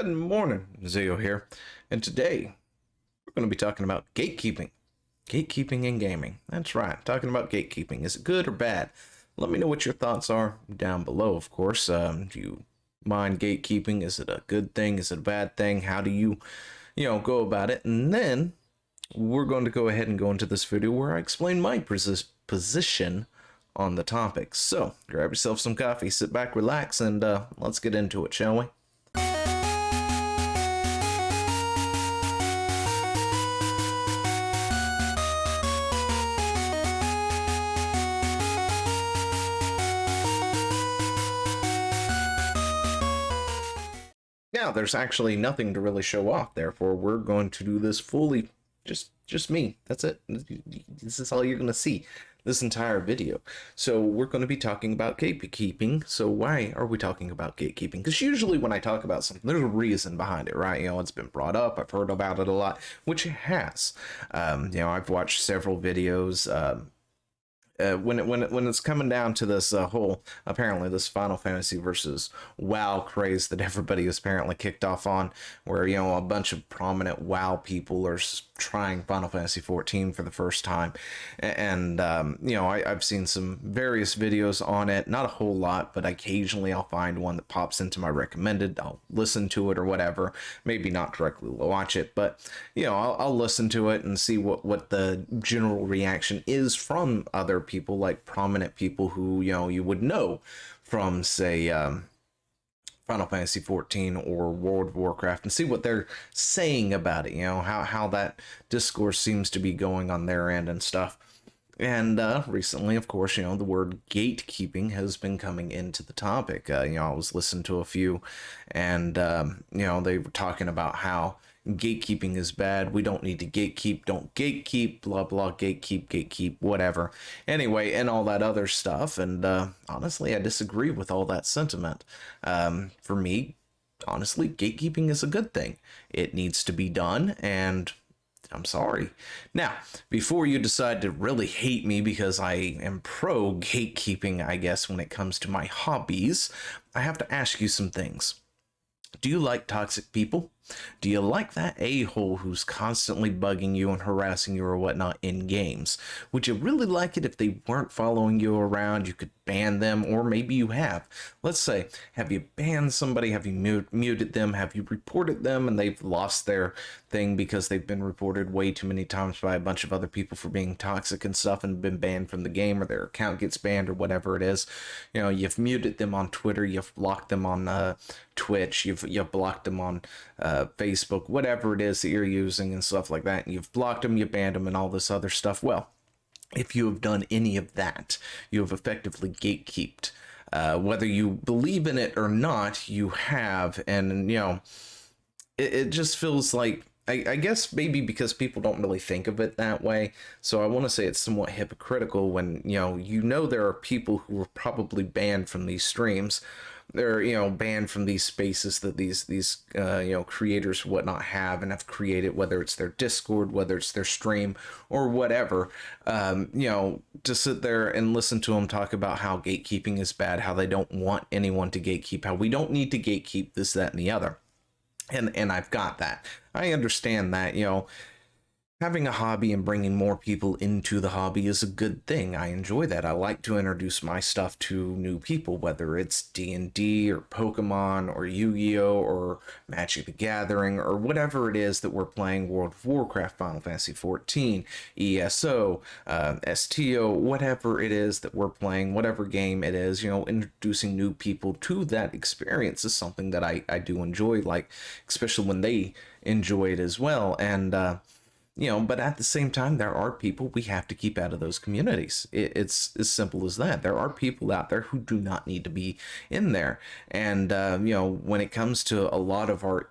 Good morning, Zio here, and today we're going to be talking about gatekeeping. Gatekeeping in gaming. That's right, talking about gatekeeping. Is it good or bad? Let me know what your thoughts are down below, of course. Do you mind gatekeeping? Is it a good thing? Is it a bad thing? How do you go about it? And then we're going to go ahead and go into this video where I explain my position on the topic. So, grab yourself some coffee, sit back, relax, and let's get into it, shall we? Now, there's actually nothing to really show off, therefore we're going to do this fully, just me. That's it. This is all you're going to see this entire video. So we're going to be talking about gatekeeping. So why are we talking about gatekeeping? Because usually when I talk about something, there's a reason behind it, right? It's been brought up, I've heard about it a lot, which it has. I've watched several videos, when it's coming down to this whole, apparently this Final Fantasy versus WoW craze that everybody has apparently kicked off on, where a bunch of prominent WoW people are trying Final Fantasy XIV for the first time, and I've seen some various videos on it, not a whole lot, but occasionally I'll find one that pops into my recommended. I'll listen to it or whatever, maybe not directly watch it, but I'll listen to it and see what the general reaction is from other people, like prominent people who you would know from, say, Final Fantasy XIV or World of Warcraft, and see what they're saying about it, how that discourse seems to be going on their end and stuff. And recently, of course, the word gatekeeping has been coming into the topic. I was listening to a few, and they were talking about how gatekeeping is bad. We don't need to gatekeep. Don't gatekeep. Blah blah. Gatekeep. Whatever. Anyway, and all that other stuff. And honestly, I disagree with all that sentiment. For me, honestly, gatekeeping is a good thing. It needs to be done, and I'm sorry. Now, before you decide to really hate me because I am pro gatekeeping, I guess, when it comes to my hobbies, I have to ask you some things. Do you like toxic people? Do you like that a-hole who's constantly bugging you and harassing you or whatnot in games? Would you really like it if they weren't following you around? You could ban them, or maybe you have. Let's say, have you banned somebody? Have you muted them? Have you reported them and they've lost their thing because they've been reported way too many times by a bunch of other people for being toxic and stuff and been banned from the game, or their account gets banned or whatever it is? You've muted them on Twitter, you've blocked them on Twitch, you've blocked them on Facebook, whatever it is that you're using and stuff like that, and you've blocked them, you banned them, and all this other stuff. Well, if you have done any of that, you have effectively gatekeeped. Whether you believe in it or not, you have, and it just feels like, I guess maybe because people don't really think of it that way, so I want to say it's somewhat hypocritical when there are people who are probably banned from these streams. They're banned from these spaces that these creators whatnot have and have created, whether it's their Discord, whether it's their stream, or whatever. To sit there and listen to them talk about how gatekeeping is bad, how they don't want anyone to gatekeep, how we don't need to gatekeep this, that, and the other. And I've got that. I understand that, having a hobby and bringing more people into the hobby is a good thing. I enjoy that. I like to introduce my stuff to new people, whether it's D&D or Pokemon or Yu-Gi-Oh or Magic the Gathering or whatever it is that we're playing, World of Warcraft, Final Fantasy XIV, ESO, STO, whatever it is that we're playing, whatever game it is, introducing new people to that experience is something that I do enjoy, like, especially when they enjoy it as well. And, but at the same time, there are people we have to keep out of those communities. It's as simple as that. There are people out there who do not need to be in there. And, when it comes to a lot of our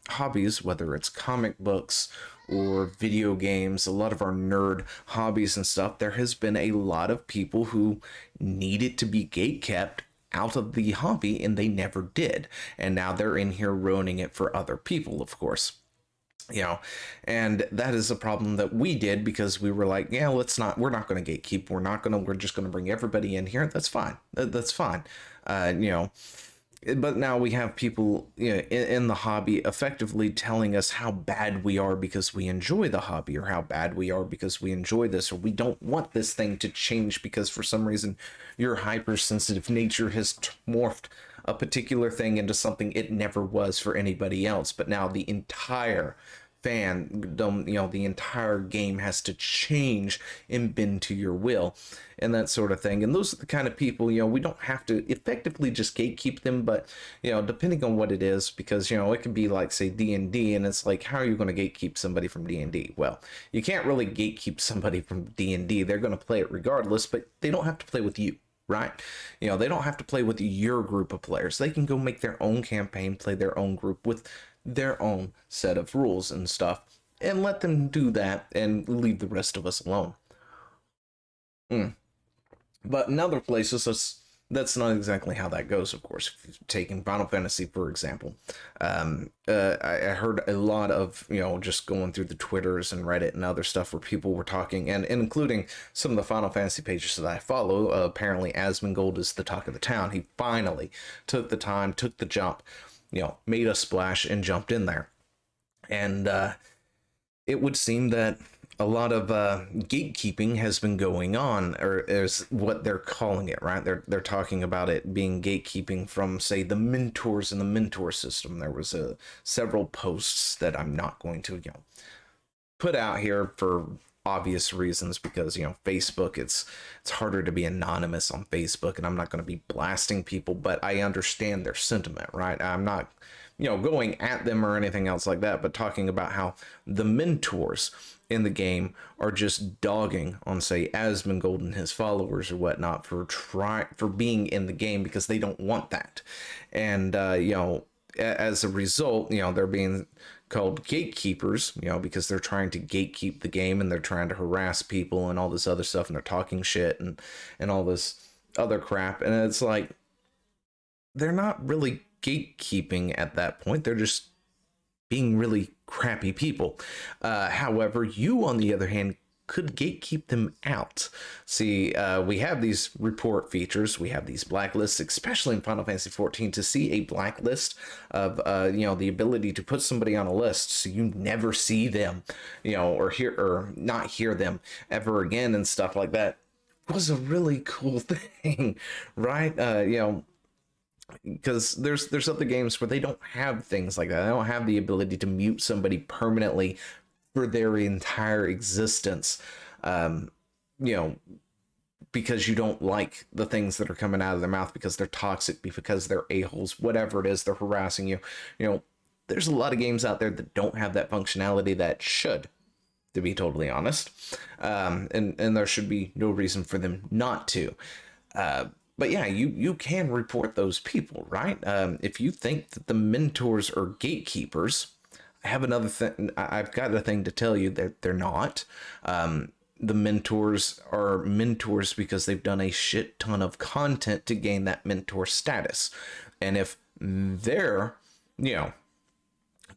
hobbies, whether it's comic books or video games, a lot of our nerd hobbies and stuff, there has been a lot of people who needed to be gatekept out of the hobby, and they never did. And now they're in here ruining it for other people, of course. And that is a problem that we did, because we were like, we're not going to gatekeep. We're just going to bring everybody in here. That's fine. That's fine. But now we have people, in the hobby effectively telling us how bad we are because we enjoy the hobby, or how bad we are because we enjoy this, or we don't want this thing to change because for some reason your hypersensitive nature has morphed a particular thing into something it never was for anybody else. But now the entire the entire game has to change and bend to your will, and that sort of thing. And those are the kind of people, we don't have to effectively just gatekeep them, but depending on what it is, because it could be like, say, D&D, and it's like, how are you going to gatekeep somebody from D&D? Well, you can't really gatekeep somebody from D&D. They're going to play it regardless, but they don't have to play with you, right? They don't have to play with your group of players. They can go make their own campaign, play their own group with their own set of rules and stuff, and let them do that and leave the rest of us alone. But in other places, that's not exactly how that goes, of course. If you're taking Final Fantasy, for example, I heard a lot of, just going through the Twitters and Reddit and other stuff where people were talking, and including some of the Final Fantasy pages that I follow. Apparently, Asmongold is the talk of the town. He finally took the time, took the jump, made a splash and jumped in there. And it would seem that a lot of gatekeeping has been going on, or is what they're calling it, right? They're talking about it being gatekeeping from, say, the mentors in the mentor system. There was several posts that I'm not going to put out here for obvious reasons, because Facebook, it's harder to be anonymous on Facebook, and I'm not going to be blasting people, but I understand their sentiment, right? I'm not going at them or anything else like that, but talking about how the mentors in the game are just dogging on, say, Asmongold and his followers or whatnot for being in the game because they don't want that. And as a result, they're being called gatekeepers, because they're trying to gatekeep the game, and they're trying to harass people and all this other stuff, and they're talking shit and all this other crap. And it's like, they're not really gatekeeping at that point. They're just being really crappy people. However, you, on the other hand, could gatekeep them out. See, we have these report features, we have these blacklists, especially in Final Fantasy XIV. To see a blacklist of the ability to put somebody on a list so you never see them, or not hear them ever again and stuff like that, was a really cool thing, right? Because there's other games where they don't have things like that. They don't have the ability to mute somebody permanently for their entire existence, because you don't like the things that are coming out of their mouth, because they're toxic, because they're a-holes, whatever it is, they're harassing you. There's a lot of games out there that don't have that functionality that should, to be totally honest. And there should be no reason for them not to. But yeah, you can report those people, right? If you think that the mentors are gatekeepers, I have another thing. I've got a thing to tell you that they're not. The mentors are mentors because they've done a shit ton of content to gain that mentor status. And if they're,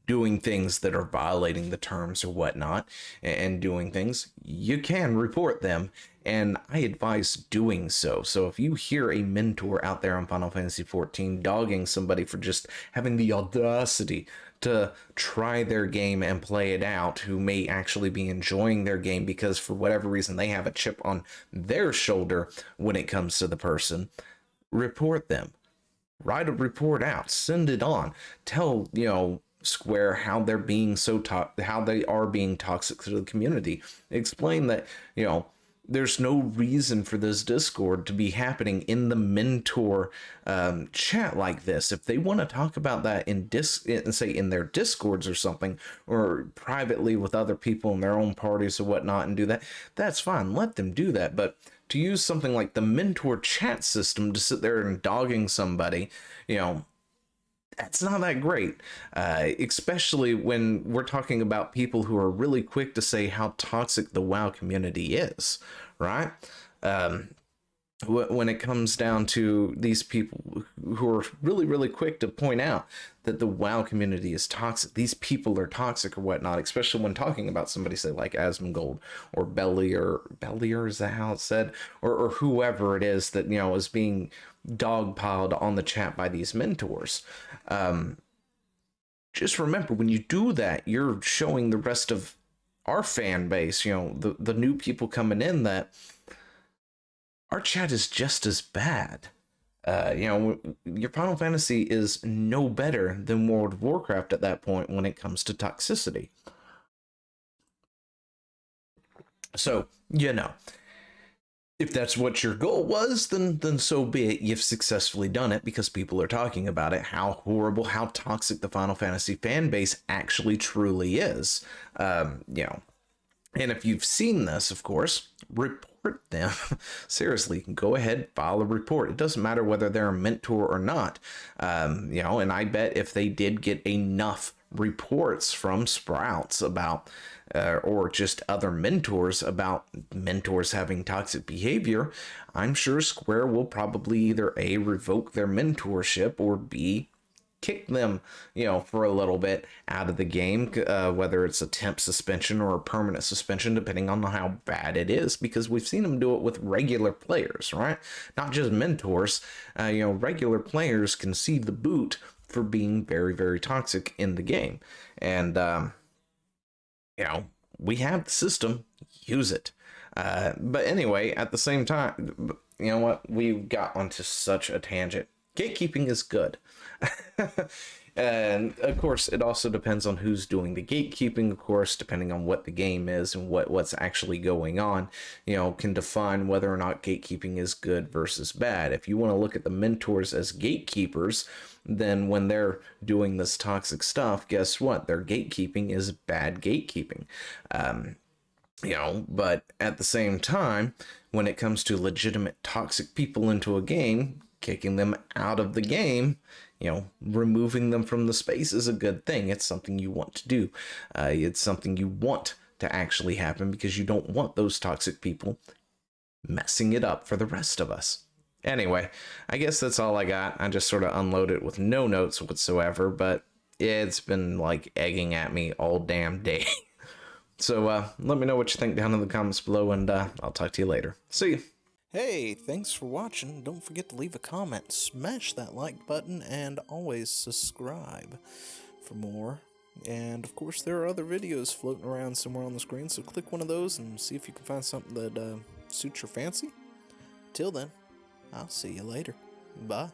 doing things that are violating the terms or whatnot, and doing things, you can report them, and I advise doing so. So if you hear a mentor out there on Final Fantasy XIV dogging somebody for just having the audacity to try their game and play it out, who may actually be enjoying their game because for whatever reason they have a chip on their shoulder when it comes to the person, report them. Write a report out, send it on, tell Square how they're being how they are being toxic to the community. Explain that there's no reason for this Discord to be happening in the mentor chat like this. If they want to talk about that in their Discords or something, or privately with other people in their own parties or whatnot, and do that, that's fine. Let them do that. But to use something like the mentor chat system to sit there and dogging somebody, that's not that great, especially when we're talking about people who are really quick to say how toxic the WoW community is, right? when it comes down to these people who are really, really quick to point out that the WoW community is toxic. These people are toxic or whatnot, especially when talking about somebody, say, like Asmongold or Bellier, is that how it's said? Or whoever it is that, is being dogpiled on the chat by these mentors. Just remember, when you do that, you're showing the rest of our fan base, the new people coming in, that our chat is just as bad. Your Final Fantasy is no better than World of Warcraft at that point when it comes to toxicity. So, if that's what your goal was, then so be it. You've successfully done it because people are talking about it, how horrible, how toxic the Final Fantasy fan base actually truly is. And if you've seen this, of course, report them. Seriously, go ahead, file a report. It doesn't matter whether they're a mentor or not. And I bet if they did get enough reports from Sprouts about, or just other mentors about mentors having toxic behavior, I'm sure Square will probably either A, revoke their mentorship, or B, kick them, for a little bit out of the game, whether it's a temp suspension or a permanent suspension, depending on how bad it is, because we've seen them do it with regular players, right? Not just mentors. Regular players can see the boot for being very, very toxic in the game. And, we have the system, use it. But anyway, at the same time, you know what? We got onto such a tangent. Gatekeeping is good. And of course, it also depends on who's doing the gatekeeping, of course, depending on what the game is and what's actually going on, can define whether or not gatekeeping is good versus bad. If you want to look at the mentors as gatekeepers, then when they're doing this toxic stuff, guess what? Their gatekeeping is bad gatekeeping. But at the same time, when it comes to legitimate toxic people into a game, kicking them out of the game, removing them from the space is a good thing. It's something you want to do. It's something you want to actually happen because you don't want those toxic people messing it up for the rest of us. Anyway, I guess that's all I got. I just sort of unloaded with no notes whatsoever, but it's been like egging at me all damn day. So let me know what you think down in the comments below, and I'll talk to you later. See you. Hey, thanks for watching. Don't forget to leave a comment, smash that like button, and always subscribe for more. And of course, there are other videos floating around somewhere on the screen, so click one of those and see if you can find something that suits your fancy. Till then, I'll see you later. Bye.